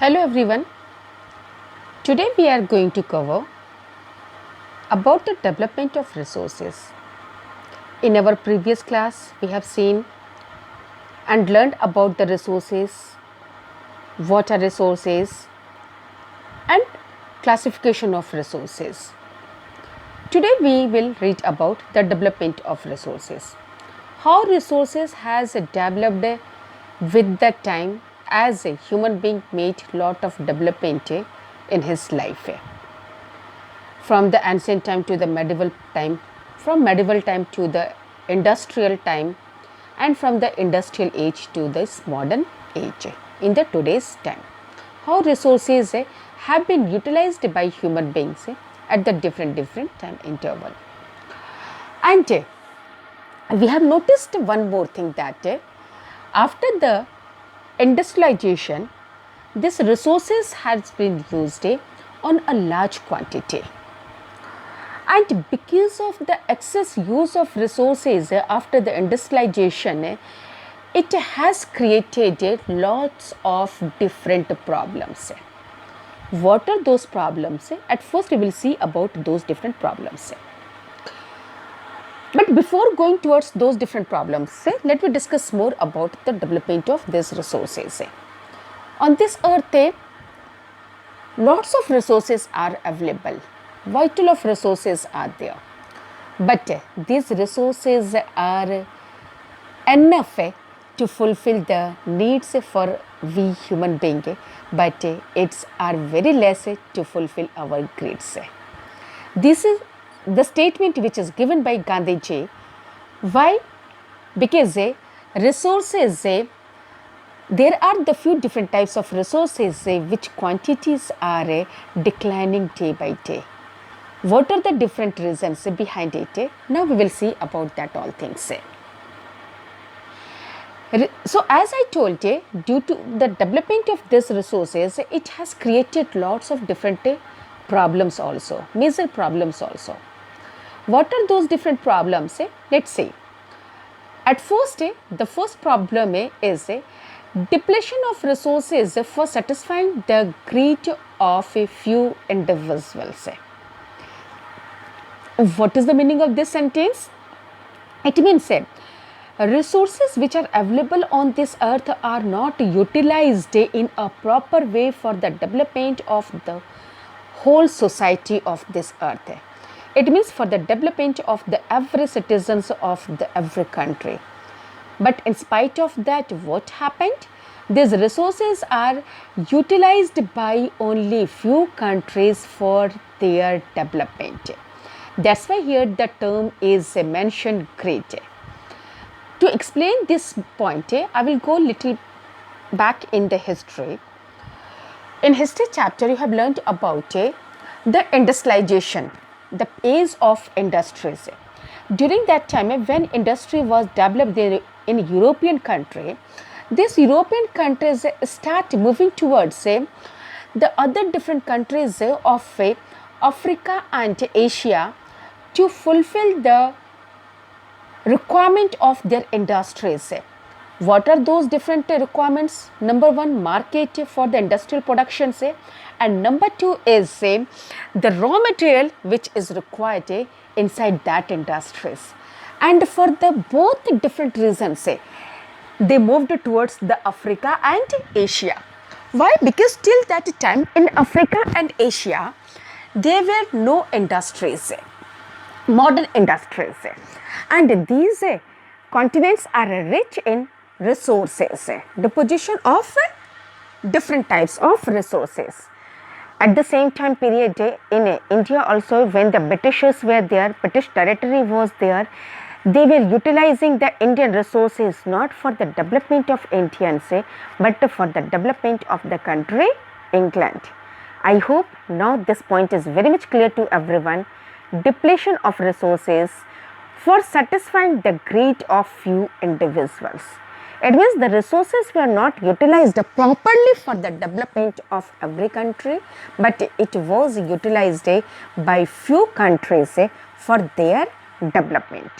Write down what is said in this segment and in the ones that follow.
Hello everyone. Today we are going to cover about the development of resources. In our previous class we have seen and learned about the resources, what are resources and classification of resources. Today we will read about the development of resources. How resources has developed with the time as a human being made lot of development in his life. From the ancient time to the medieval time, from medieval time to the industrial time, and from the industrial age to this modern age in the today's time. How resources have been utilized by human beings at the different time interval. And we have noticed one more thing that after the industrialization, this resources has been used on a large quantity. And because of the excess use of resources after the industrialization, it has created lots of different problems. What are those problems? At first we will see about those different problems. But before going towards those different problems, let me discuss more about the development of these resources. On this earth, lots of resources are available. Vital of resources are there. But these resources are enough to fulfill the needs for we human being, but it's are very less to fulfill our greeds. This is the statement which is given by Gandhiji. Why? Because resources, there are the few different types of resources which quantities are declining day by day. What are the different reasons behind it? Now we will see about that all things. So as I told you, due to the development of these resources, it has created lots of different problems also, major problems also. What are those different problems? Let's see. At first, the first problem is depletion of resources for satisfying the greed of a few individuals. What is the meaning of this sentence? It means resources which are available on this earth are not utilized in a proper way for the development of the whole society of this earth. It means for the development of the every citizens of the every country. But in spite of that, what happened? These resources are utilized by only few countries for their development. That's why here the term is mentioned greed. To explain this point, I will go little back in the history. In history chapter, you have learned about the industrialization, the age of industries. During that time, when industry was developed in European country, these European countries start moving towards the other different countries of Africa and Asia to fulfill the requirement of their industries. What are those different requirements? Number one, market for the industrial production, and number two is the raw material which is required inside that industries. And for the both different reasons, they moved towards the Africa and Asia. Why? Because till that time in Africa and Asia, there were no industries, modern industries, and these continents are rich in resources, deposition of different types of resources. At the same time period in India also, when the Britishers were there, British territory was there, they were utilizing the Indian resources not for the development of Indians, but for the development of the country England. I hope now this point is very much clear to everyone. Depletion of resources for satisfying the greed of few individuals. It means the resources were not utilized properly for the development of every country, but it was utilized by few countries for their development.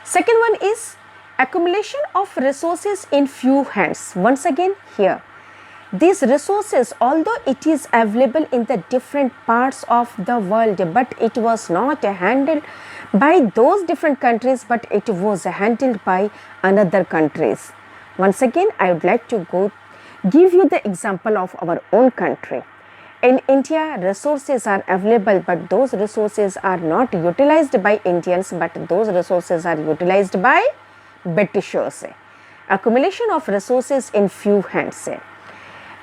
Second one is accumulation of resources in few hands. Once again here, these resources, although it is available in the different parts of the world, but it was not handled by those different countries, but it was handled by another countries. Once again, I would like to give you the example of our own country. In India, resources are available, but those resources are not utilized by Indians, but those resources are utilized by Britishers. Accumulation of resources in few hands,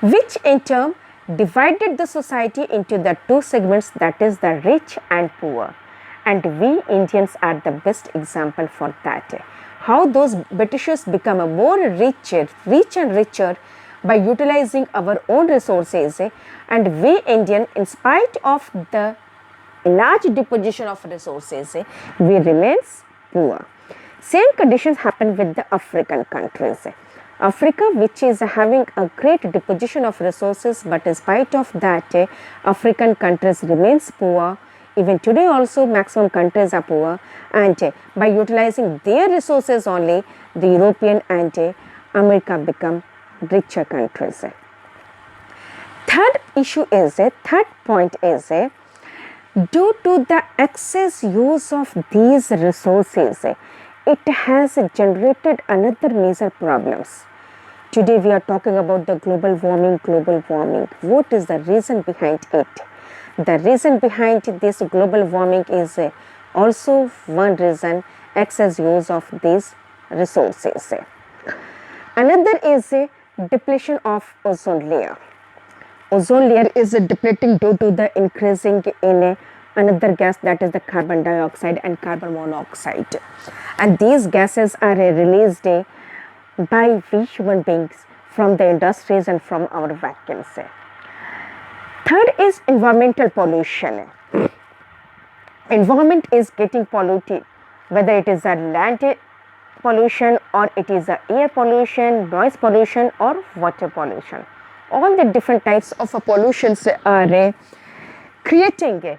which in turn divided the society into the two segments, that is the rich and poor. And we Indians are the best example for that. How those Britishers become more rich and richer by utilizing our own resources, and we Indian, in spite of the large deposition of resources, we remains poor. Same conditions happen with the African countries. Africa, which is having a great deposition of resources, but in spite of that, African countries remains poor. Even today also maximum countries are poor, and by utilizing their resources only, the European and America become richer countries. Third point is, due to the excess use of these resources, it has generated another major problems. Today we are talking about the global warming. What is the reason behind it? The reason behind this global warming is also one reason, excess use of these resources. Another is depletion of ozone layer. Ozone layer is depleting due to the increasing in another gas, that is the carbon dioxide and carbon monoxide, and these gases are released by we human beings from the industries and from our vehicles. Third is environmental pollution. Environment is getting polluted, whether it is a land pollution or it is a air pollution, noise pollution or water pollution. All the different types of pollutions are creating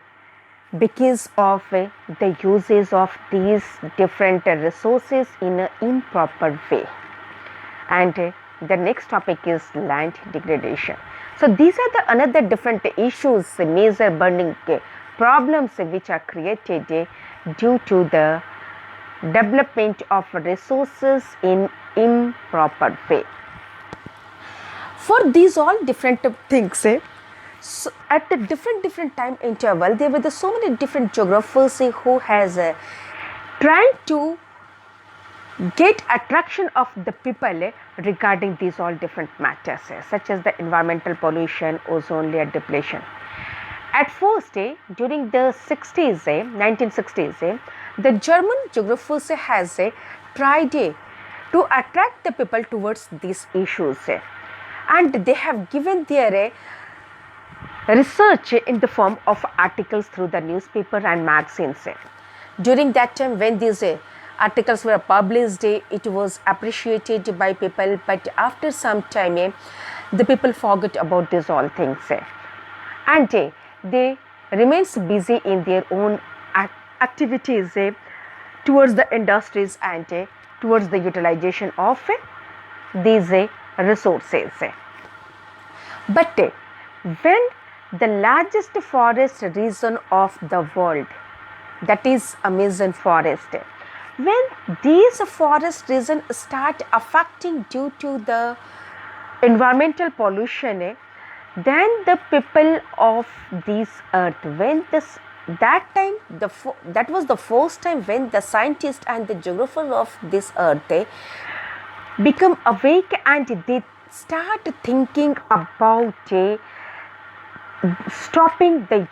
because of the uses of these different resources in an improper way. And the next topic is land degradation. So these are the another different issues, major burning problems which are created due to the development of resources in improper way. For these all different things, so at the different time interval, there were so many different geographers who has tried to get attraction of the people regarding these all different matters, such as the environmental pollution, ozone layer depletion. At first, during the 60s, 1960s, the German geographers has tried to attract the people towards these issues, and they have given their research in the form of articles through the newspaper and magazines. During that time when these articles were published, it was appreciated by people, but after some time the people forget about these all things, and they remains busy in their own activities towards the industries and towards the utilization of these resources. But when the largest forest region of the world, that is Amazon forest, when these forest regions start affecting due to the environmental pollution, then the people of this earth, when that was the first time when the scientists and the geographers of this earth become awake, and they start thinking about stopping the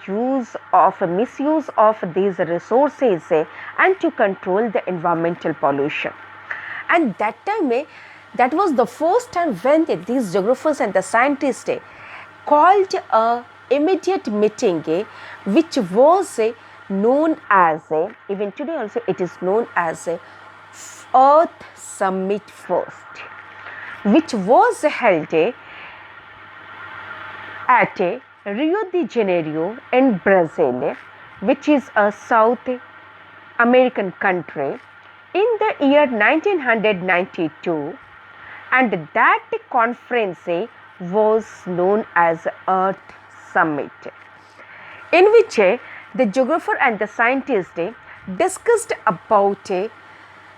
misuse of these resources and to control the environmental pollution. And that time, that was the first time when these geographers and the scientists called a immediate meeting, which was known as, even today also it is known as Earth Summit First, which was held at Rio de Janeiro in Brazil, which is a South American country, in the year 1992, and that conference was known as Earth Summit, in which the geographer and the scientist discussed about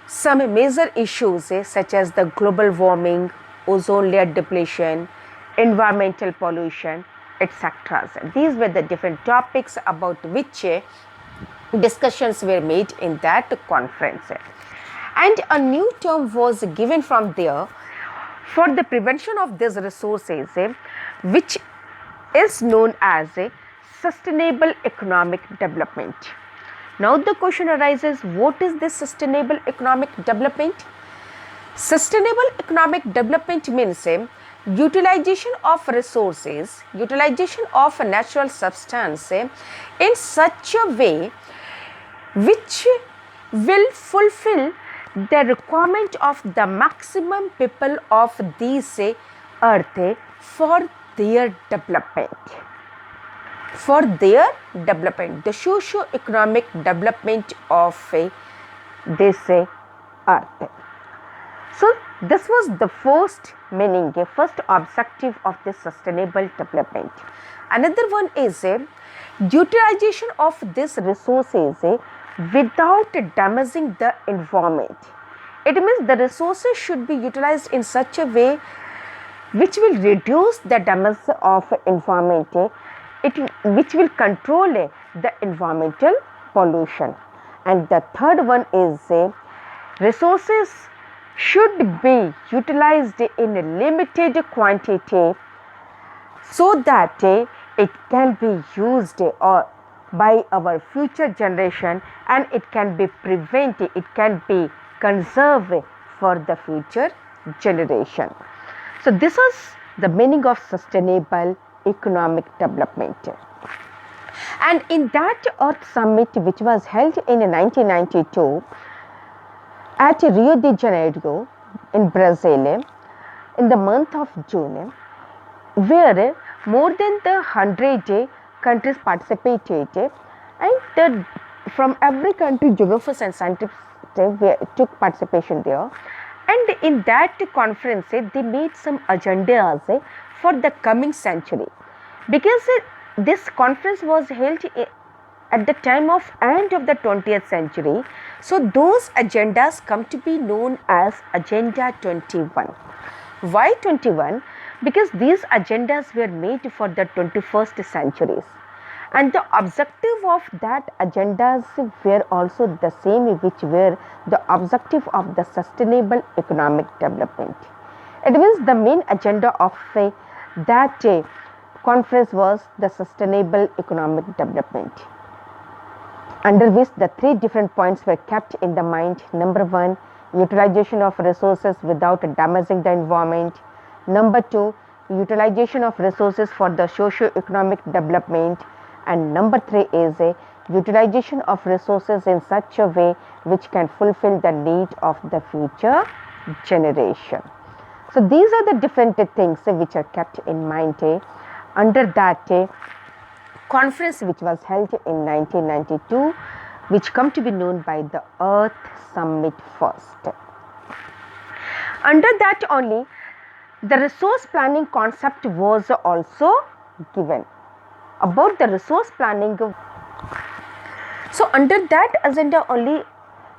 some major issues such as the global warming, ozone layer depletion, environmental pollution, etc. These were the different topics about which discussions were made in that conference. And a new term was given from there for the prevention of these resources, which is known as sustainable economic development. Now the question arises, what is this sustainable economic development? Sustainable economic development means utilization of resources, utilization of a natural substance in such a way which will fulfill the requirement of the maximum people of this earth for their development. For their development, the socio-economic development of this earth. So this was the first meaning, first objective of this sustainable development. Another one is utilization of these resources without damaging the environment. It means the resources should be utilized in such a way which will reduce the damage of environment, which will control the environmental pollution. And the third one is resources should be utilized in a limited quantity so that it can be used by our future generation, and it can be prevented, it can be conserved for the future generation. So this is the meaning of sustainable economic development. And in that Earth Summit, which was held in 1992 at Rio de Janeiro in Brazil in the month of June, where more than 100 countries participated, and from every country geographers and scientists took participation there. And in that conference they made some agendas for the coming century, because this conference was held at the time of end of the 20th century. So those agendas come to be known as Agenda 21. Why 21? Because these agendas were made for the 21st centuries, and the objective of that agendas were also the same, which were the objective of the sustainable economic development. It means the main agenda of that conference was the sustainable economic development, under which the three different points were kept in the mind. Number one, utilization of resources without damaging the environment. Number two, utilization of resources for the socio-economic development. And number three is a utilization of resources in such a way which can fulfill the need of the future generation. So these are the different things which are kept in mind under that conference which was held in 1992, which come to be known by the Earth Summit first. Under that only, the resource planning concept was also given. About the resource planning, so under that agenda only,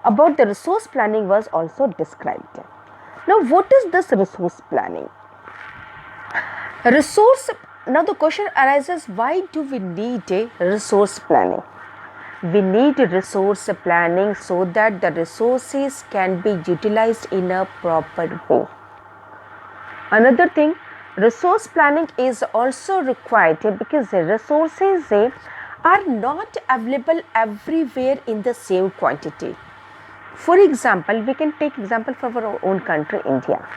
about the resource planning was also described. Now what is this resource planning? Now the question arises, why do we need a resource planning? We need resource planning so that the resources can be utilized in a proper way. Another thing, resource planning is also required because the resources are not available everywhere in the same quantity. For example, we can take example from our own country, India.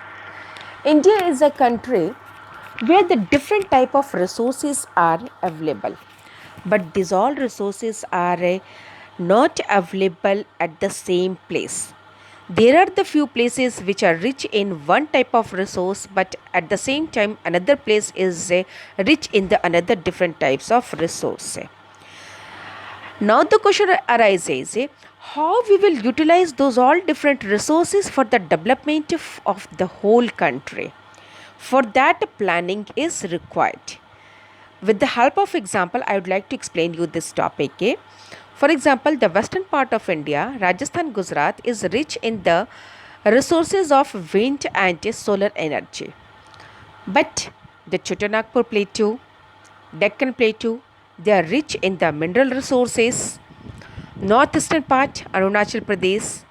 India is a country where the different type of resources are available, but these all resources are not available at the same place. There are the few places which are rich in one type of resource, but at the same time another place is rich in the another different types of resource. Now the question arises, how we will utilize those all different resources for the development of the whole country. For that, planning is required. With the help of example, I would like to explain you this topic. For example, the western part of India, Rajasthan, Gujarat, is rich in the resources of wind and solar energy. But the Chotanagpur Plateau, Deccan Plateau, they are rich in the mineral resources. Northeastern part, Arunachal Pradesh,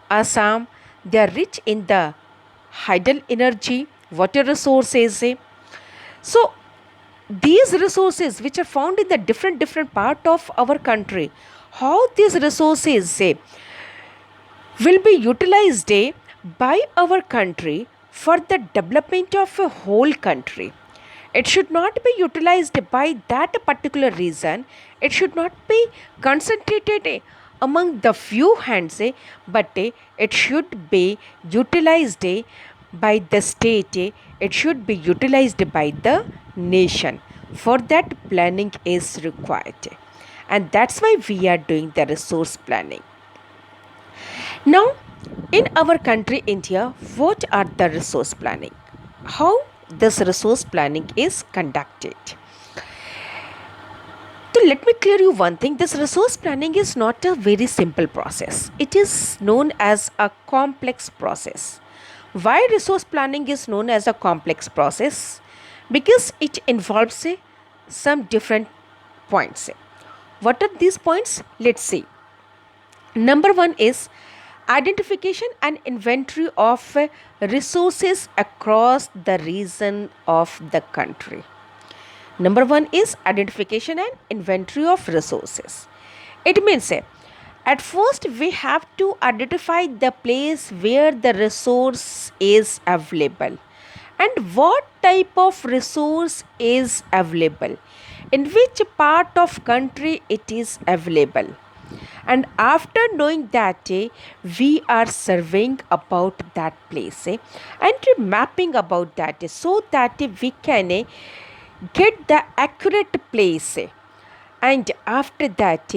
Assam, they are rich in the hydel energy, water resources. So these resources which are found in the different part of our country, how these resources will be utilized by our country for the development of a whole country. It should not be utilized by that particular reason. It should not be concentrated among the few hands, but it should be utilized by the state. It should be utilized by the nation. For that, planning is required. And that's why we are doing the resource planning. Now, in our country, India, what are the resource planning? How this resource planning is conducted? So, let me clear you one thing, this resource planning is not a very simple process. It is known as a complex process. Why resource planning is known as a complex process? Because it involves some different points. What are these points? Let's see. Number one is identification and inventory of resources across the region of the country. Number one is identification and inventory of resources. It means at first we have to identify the place where the resource is available and what type of resource is available, in which part of country it is available. And after knowing that, we are surveying about that place and mapping about that so that we can get the accurate place. And after that,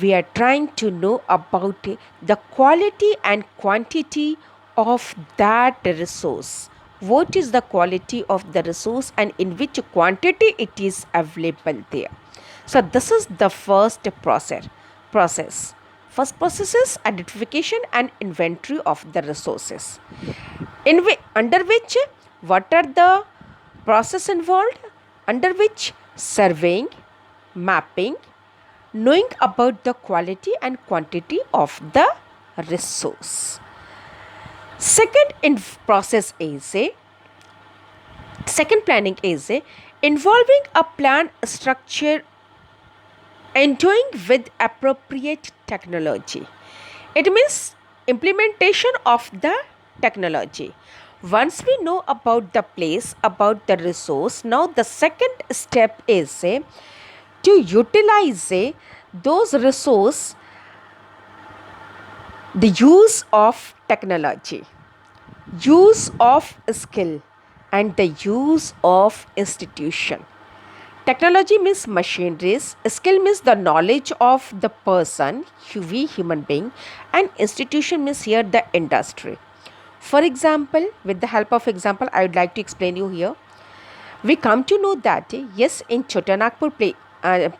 we are trying to know about the quality and quantity of that resource. What is the quality of the resource and in which quantity it is available there. So this is the first process. First process is identification and inventory of the resources. Under which, what are the process involved? Under which surveying, mapping, knowing about the quality and quantity of the resource. Second planning is involving a plan structure and doing with appropriate technology. It means implementation of the technology. Once we know about the place, about the resource, now the second step is to utilize those resource, the use of technology, use of skill, and the use of institution. Technology means machineries, skill means the knowledge of the person, we human being, and institution means here the industry. For example, with the help of example, I would like to explain you here. We come to know that yes, in Chotanagpur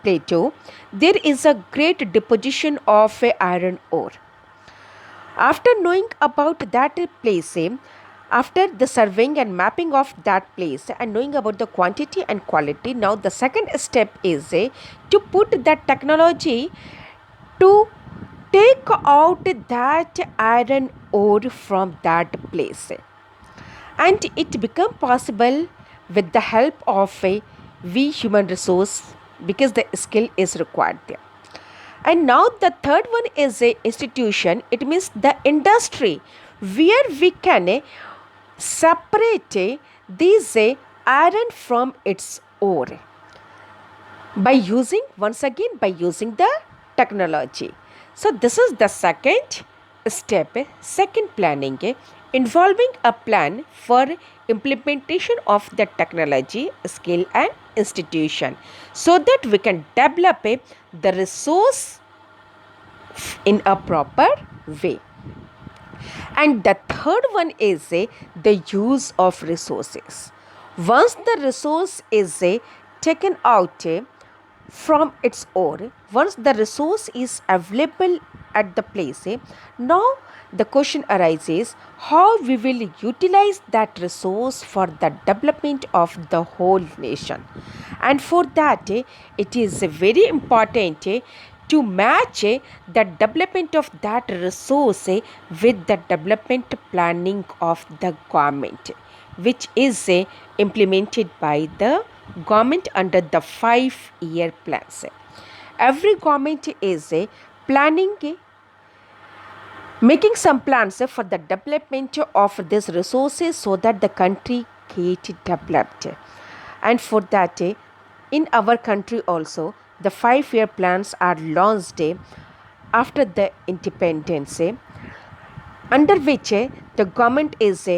Plateau, there is a great deposition of iron ore. After knowing about that place, after the surveying and mapping of that place and knowing about the quantity and quality, now the second step is to put that technology to take out that iron ore from that place. And it become possible with the help of a we human resource, because the skill is required there. And now the third one is a institution. It means the industry where we can separate these iron from its ore by using the technology. So this is the second step, second planning, involving a plan for implementation of the technology, skill and institution, so that we can develop the resource in a proper way. And the third one is the use of resources. Once the resource is taken out from its ore, once the resource is available at the place, now the question arises how we will utilize that resource for the development of the whole nation. And for that, it is very important to match the development of that resource with the development planning of the government, which is implemented by the government under the 5-year plans. Every government is planning, making some plans for the development of these resources so that the country get developed. And for that, in our country also, the 5-year plans are launched after the independence, under which the government is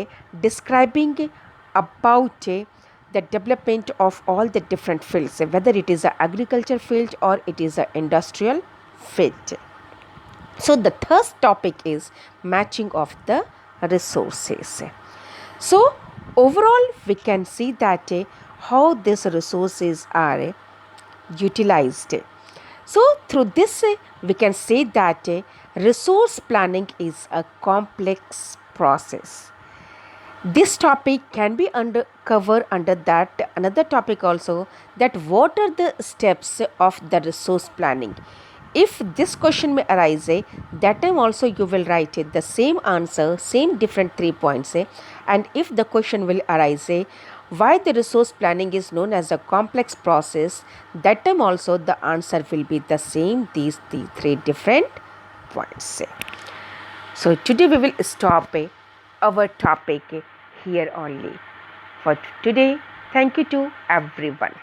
describing about the development of all the different fields, whether it is an agriculture field or it is an industrial field. So the third topic is matching of the resources. So overall we can see that how these resources are utilized. So through this we can say that resource planning is a complex process. This topic can be covered under that another topic also, that what are the steps of the resource planning. If this question may arise, that time also you will write the same answer, same different 3 points. And if the question will arise, why the resource planning is known as a complex process, that time also the answer will be the same, these the 3 different points. So today we will stop our topic here only. For today, thank you to everyone.